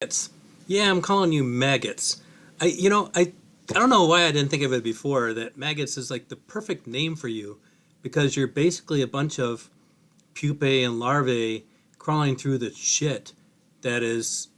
Maggots. Yeah, I'm calling you maggots. I don't know why I didn't think of it before that maggots is like the perfect name for you because you're basically a bunch of pupae and larvae crawling through the shit that is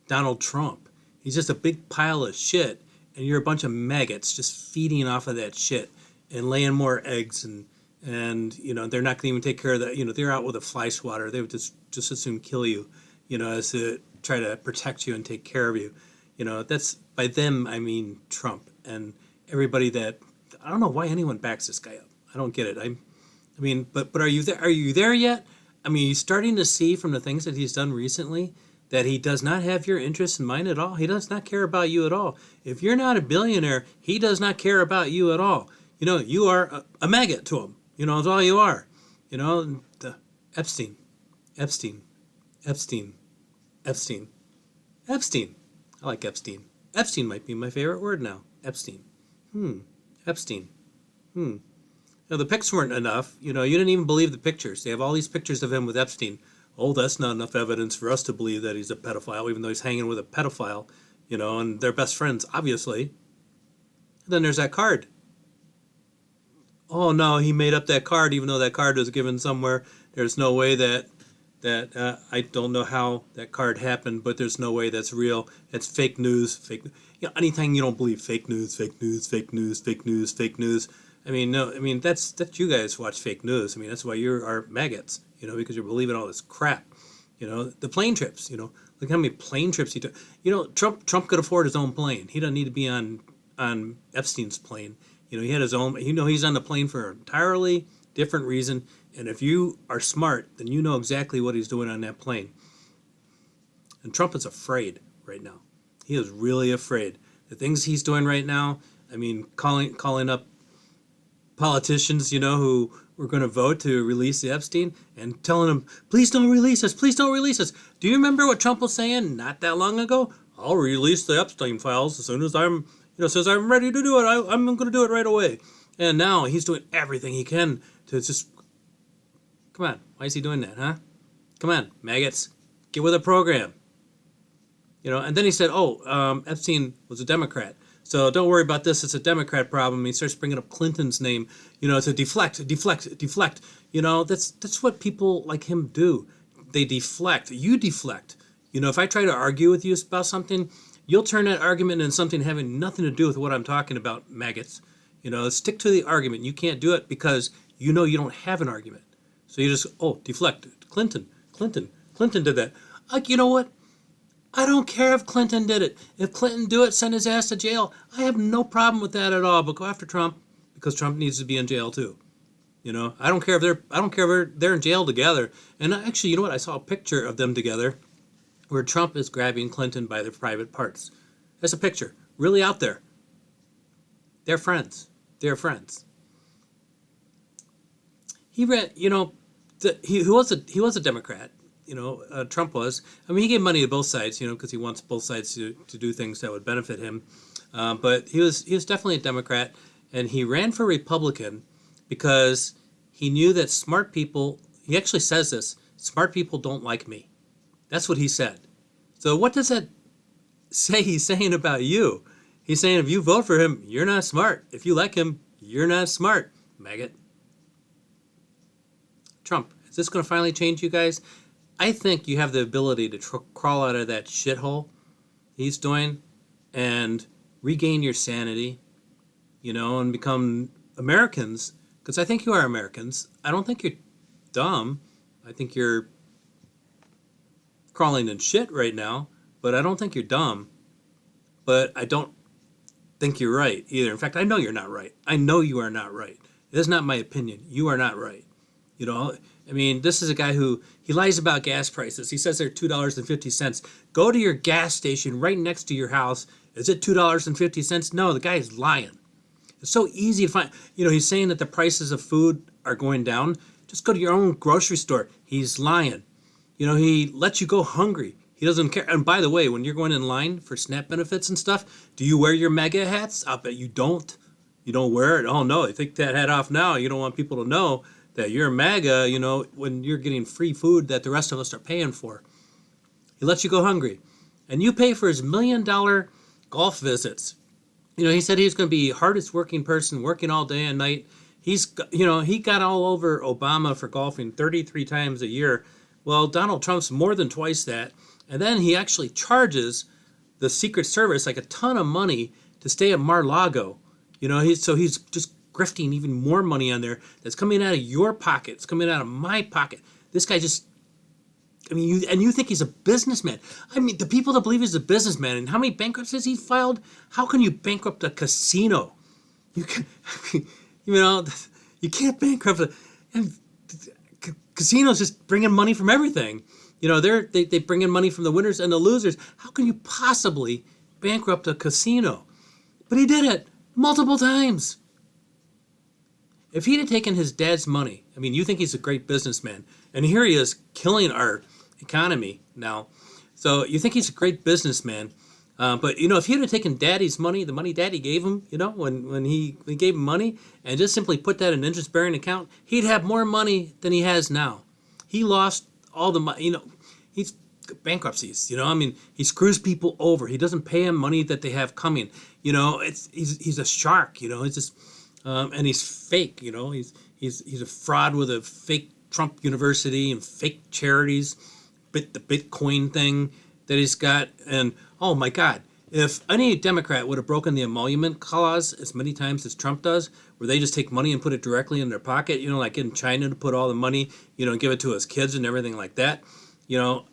Donald Trump. He's just a big pile of shit and you're a bunch of maggots just feeding off of that shit and laying more eggs and they're not going to even take care of that. They're out with a fly swatter. They would just as soon kill you, as to try to protect you and take care of you. That's by them I mean Trump and everybody that I don't know why anyone backs this guy up. I don't get it. But are you there? Are you there yet? I mean, you're starting to see from the things that he's done recently that he does not have your interests in mind at all. He does not care about you at all. If you're not a billionaire, he does not care about you at all. You are a maggot to him. It's all you are. The Epstein, Epstein, Epstein, Epstein, Epstein. I like Epstein. Epstein might be my favorite word now. Epstein. Epstein. Now, the pics weren't enough. You didn't even believe the pictures. They have all these pictures of him with Epstein. Oh, that's not enough evidence for us to believe that he's a pedophile, even though he's hanging with a pedophile, and they're best friends, obviously. And then there's that card. Oh, no, he made up that card, even though that card was given somewhere. There's no way that I don't know how that card happened, but there's no way that's real. It's fake news. Anything you don't believe, fake news, fake news, fake news, fake news, fake news. No. That's you guys watch fake news. That's why you are maggots. Because you're believing all this crap. The plane trips. Look how many plane trips he took. Trump could afford his own plane. He doesn't need to be on Epstein's plane. He had his own. He's on the plane for an entirely different reason. And if you are smart, then you know exactly what he's doing on that plane. And Trump is afraid right now. He is really afraid. The things he's doing right now. Calling up politicians, who were going to vote to release the Epstein and telling them, please don't release us, please don't release us. Do you remember what Trump was saying not that long ago? I'll release the Epstein files as soon as I'm ready to do it. I'm going to do it right away. And now he's doing everything he can to just, come on, why is he doing that, huh? Come on, maggots, get with the program. And then he said, Epstein was a Democrat. So don't worry about this. It's a Democrat problem. He starts bringing up Clinton's name, to deflect. That's what people like him do. They deflect. You deflect. If I try to argue with you about something, you'll turn that argument into something having nothing to do with what I'm talking about, maggots. Stick to the argument. You can't do it because you don't have an argument. So you just, deflect. Clinton did that. You know what? I don't care if Clinton did it. If Clinton do it, send his ass to jail. I have no problem with that at all. But go after Trump because Trump needs to be in jail too. I don't care if they're in jail together. And actually, you know what? I saw a picture of them together where Trump is grabbing Clinton by their private parts. That's a picture, really out there. They're friends. They're friends. He read, he was a Democrat. Trump was. He gave money to both sides, because he wants both sides to do things that would benefit him. But he was definitely a Democrat, and he ran for Republican because he knew that smart people, he actually says this, smart people don't like me. That's what he said. So what does that say he's saying about you? He's saying if you vote for him, you're not smart. If you like him, you're not smart, maggot. Trump, is this going to finally change you guys? I think you have the ability to crawl out of that shithole he's doing and regain your sanity, and become Americans. Because I think you are Americans. I don't think you're dumb. I think you're crawling in shit right now, but I don't think you're dumb. But I don't think you're right either. In fact, I know you're not right. I know you are not right. It is not my opinion. You are not right. This is a guy who, he lies about gas prices. He says they're $2.50. Go to your gas station right next to your house. Is it $2.50? No, the guy is lying. It's so easy to find. He's saying that the prices of food are going down. Just go to your own grocery store. He's lying. He lets you go hungry. He doesn't care. And by the way, when you're going in line for SNAP benefits and stuff, do you wear your MAGA hats? I'll bet you don't. You don't wear it? Oh, no, take that hat off now. You don't want people to know that you're MAGA, when you're getting free food that the rest of us are paying for. He lets you go hungry. and you pay for his $1 million golf visits. He said he's going to be hardest working person, working all day and night. He got all over Obama for golfing 33 times a year. Well, Donald Trump's more than twice that. And then he actually charges the Secret Service like a ton of money to stay at Mar-a-Lago. He's just grifting even more money on there that's coming out of your pocket. It's coming out of my pocket. This guy just, you think he's a businessman. The people that believe he's a businessman, and how many bankruptcies he filed, how can you bankrupt a casino? You can, you can't bankrupt and casinos just bring in money from everything. They bring in money from the winners and the losers. How can you possibly bankrupt a casino? But he did it multiple times. If he'd have taken his dad's money, you think he's a great businessman, and here he is killing our economy now. So you think he's a great businessman, but if he'd have taken daddy's money, the money daddy gave him, when he gave him money, and just simply put that in an interest-bearing account, he'd have more money than he has now. He lost all the money, he's bankruptcies, he screws people over. He doesn't pay them money that they have coming. He's a shark, he's just, and he's fake, he's a fraud with a fake Trump University and fake charities, the Bitcoin thing that he's got. And oh my God, if any Democrat would have broken the emolument clause as many times as Trump does, where they just take money and put it directly in their pocket, like in China to put all the money, and give it to his kids and everything like that. You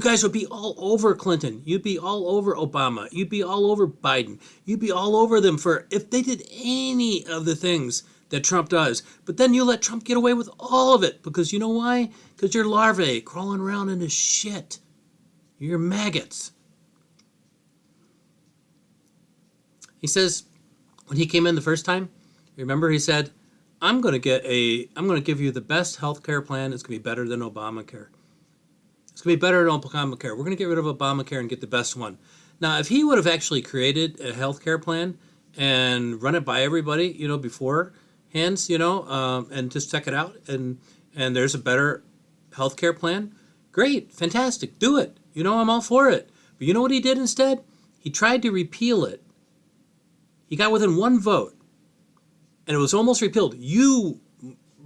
guys would be all over Clinton. You'd be all over Obama. You'd be all over Biden. You'd be all over them for if they did any of the things that Trump does. But then you let Trump get away with all of it because you know why? Because you're larvae crawling around in his shit. You're maggots. He says when he came in the first time, remember he said, I'm going to give you the best health care plan. It's going to be better than Obamacare. It's going to be better than Obamacare. We're going to get rid of Obamacare and get the best one. Now, if he would have actually created a health care plan and run it by everybody, beforehand, and just check it out, and there's a better health care plan, great, fantastic, do it. I'm all for it. But you know what he did instead? He tried to repeal it. He got within one vote, and it was almost repealed. You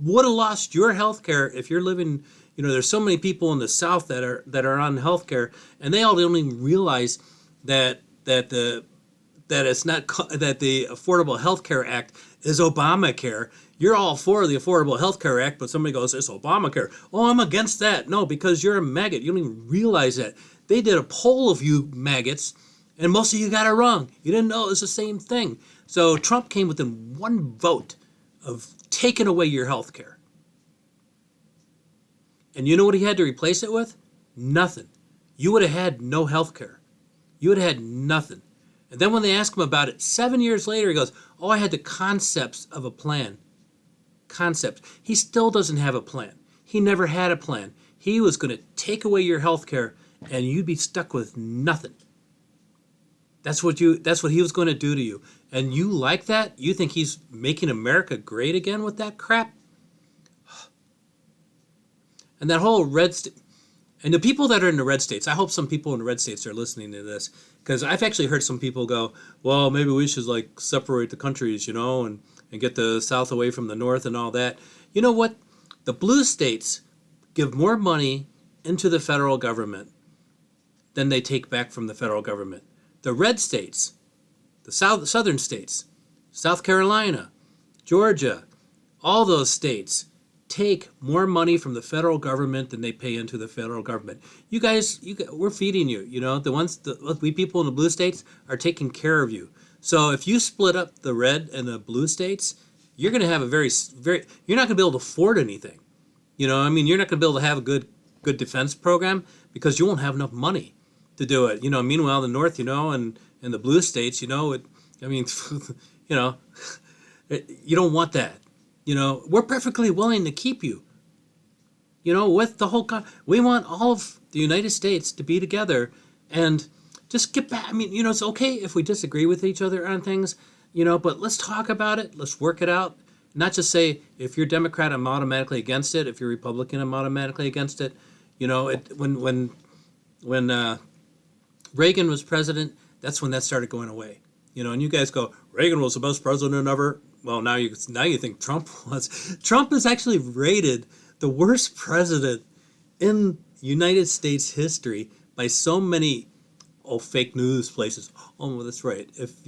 would have lost your health care if you're living. There's so many people in the South that are on health care, and they all don't even realize that it's not that the Affordable Health Care Act is Obamacare. You're all for the Affordable Health Care Act, but somebody goes, it's Obamacare. Oh, I'm against that. No, because you're a maggot. You don't even realize that. They did a poll of you maggots, and most of you got it wrong. You didn't know it was the same thing. So Trump came within one vote of taking away your health care. And you know what he had to replace it with? Nothing. You would have had no health care. You would have had nothing. And then when they ask him about it, 7 years later, he goes, oh, I had the concepts of a plan. Concepts. He still doesn't have a plan. He never had a plan. He was going to take away your health care, and you'd be stuck with nothing. That's what he was going to do to you. And you like that? You think he's making America great again with that crap? And that whole and the people that are in the red states, I hope some people in the red states are listening to this, because I've actually heard some people go, well, maybe we should separate the countries, and get the South away from the North and all that. You know what? The blue states give more money into the federal government than they take back from the federal government. The red states, the southern states, South Carolina, Georgia, all those states take more money from the federal government than they pay into the federal government. You guys, we're feeding you. We people in the blue states are taking care of you. So if you split up the red and the blue states, you're going to have you're not going to be able to afford anything. You're not going to be able to have a good defense program because you won't have enough money to do it. Meanwhile, the North, and the blue states, you don't want that. We're perfectly willing to keep you. With the whole we want all of the United States to be together and just get back. It's okay if we disagree with each other on things, but let's talk about it. Let's work it out. Not just say, if you're Democrat, I'm automatically against it. If you're Republican, I'm automatically against it. When Reagan was president, that's when that started going away. And you guys go, Reagan was the best president ever. Well, now you think Trump was. Trump is actually rated the worst president in United States history by so many fake news places. Oh, well, that's right. If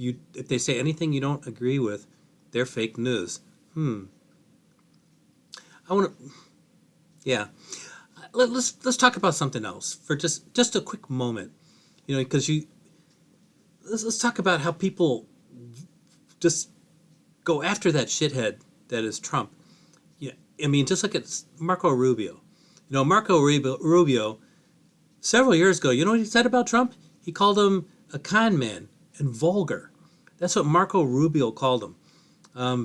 they say anything you don't agree with, they're fake news. I want to, yeah. Let's talk about something else for just a quick moment. Because let's talk about how people just go after that shithead that is Trump. Yeah, I mean, just look at Marco Rubio. Marco Rubio, several years ago, you know what he said about Trump? He called him a con man and vulgar. That's what Marco Rubio called him.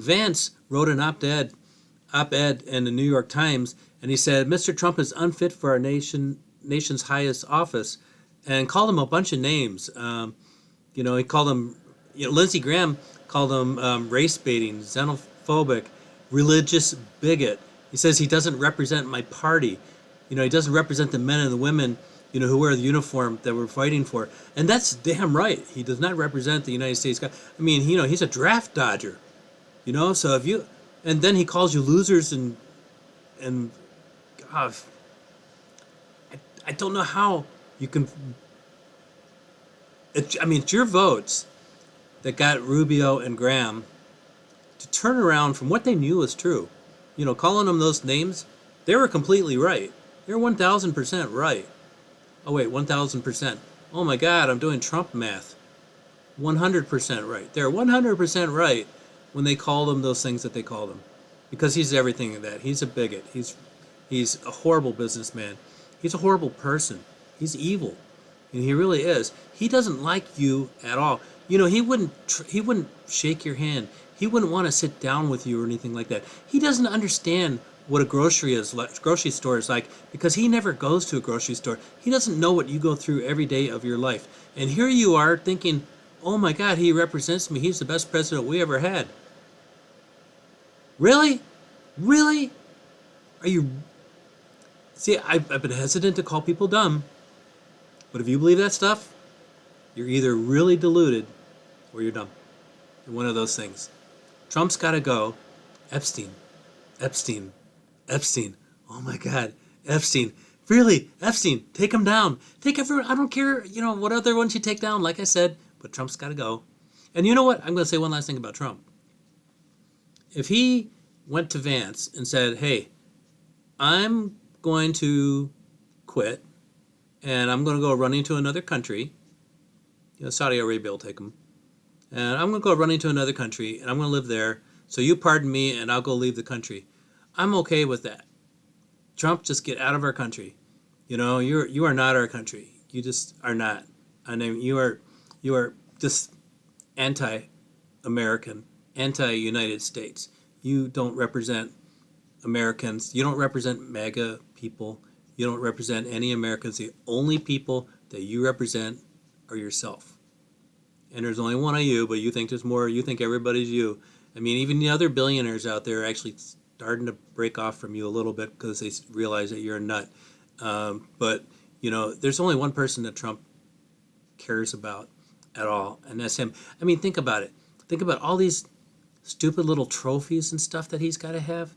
Vance wrote an op-ed in the New York Times, and he said, Mr. Trump is unfit for our nation's highest office, and called him a bunch of names. He called him, Lindsey Graham called him race baiting, xenophobic, religious bigot. He says he doesn't represent my party. He doesn't represent the men and the women, who wear the uniform that we're fighting for. And that's damn right. He does not represent the United States. I mean, he's a draft dodger. So and then he calls you losers and God, I don't know how you can. It's your votes that got Rubio and Graham to turn around from what they knew was true. Calling them those names, they were completely right. They're 1,000% right. Oh wait, 1,000%. Oh my God, I'm doing Trump math. 100% right. They're 100% right when they call them those things that they call them, because he's everything of that. He's a bigot. He's a horrible businessman. He's a horrible person. He's evil, and he really is. He doesn't like you at all. He wouldn't shake your hand. He wouldn't want to sit down with you or anything like that. He doesn't understand what a grocery store is like, because he never goes to a grocery store. He doesn't know what you go through every day of your life. And here you are thinking, oh my God, he represents me. He's the best president we ever had. Really? Really? Are you... See, I've been hesitant to call people dumb, but if you believe that stuff, you're either really deluded or you're dumb. You're one of those things. Trump's got to go. Epstein. Oh my God. Epstein. Really? Epstein. Take him down. Take everyone. I don't care, what other ones you take down, like I said, but Trump's got to go. And you know what? I'm going to say one last thing about Trump. If he went to Vance and said, hey, I'm going to quit and I'm going to go running to another country, Saudi Arabia will take him, and I'm going to go running to another country and I'm going to live there, so you pardon me and I'll go leave the country. I'm okay with that. Trump, just get out of our country. You are not our country. You just are not. I mean, you are just anti-American, anti-United States. You don't represent Americans. You don't represent MAGA people. You don't represent any Americans. The only people that you represent are yourself. And there's only one of you, but you think there's more. You think everybody's you. I mean, even the other billionaires out there are actually starting to break off from you a little bit because they realize that you're a nut. But there's only one person that Trump cares about at all, and that's him. I mean, think about it. Think about all these stupid little trophies and stuff that he's got to have.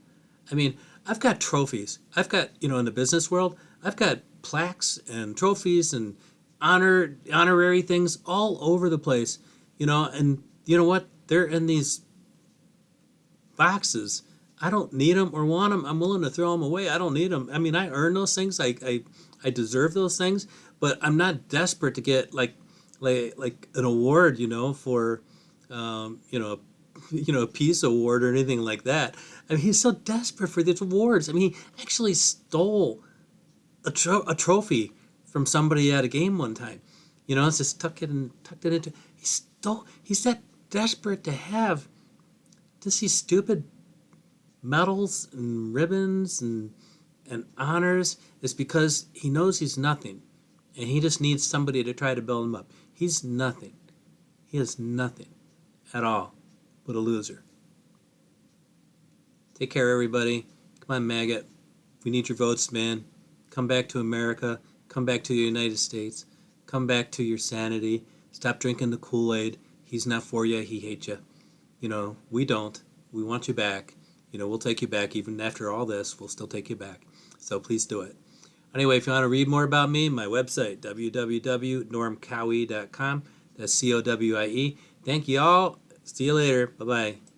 I mean, I've got trophies. I've got, in the business world, I've got plaques and trophies and honorary things all over the place, and you know what? They're in these boxes. I don't need them or want them. I'm willing to throw them away. I don't need them. I mean, I earn those things. I deserve those things, but I'm not desperate to get like an award, for, a peace award or anything like that. I mean, he's so desperate for these awards. I mean, he actually stole a trophy from somebody at a game one time. It's just tucked it into. He's that desperate to have just these stupid medals and ribbons and honors. Is because he knows he's nothing, and he just needs somebody to try to build him up. He's nothing. He is nothing at all but a loser. Take care, everybody. Come on, Maggot. We need your votes, man. Come back to America. Come back to the United States. come back to your sanity. Stop drinking the Kool-Aid. He's not for you. He hates you. We don't. We want you back. We'll take you back. Even after all this, we'll still take you back. So please do it. Anyway, if you want to read more about me, my website, www.normcowie.com. That's COWIE. Thank you all. See you later. Bye-bye.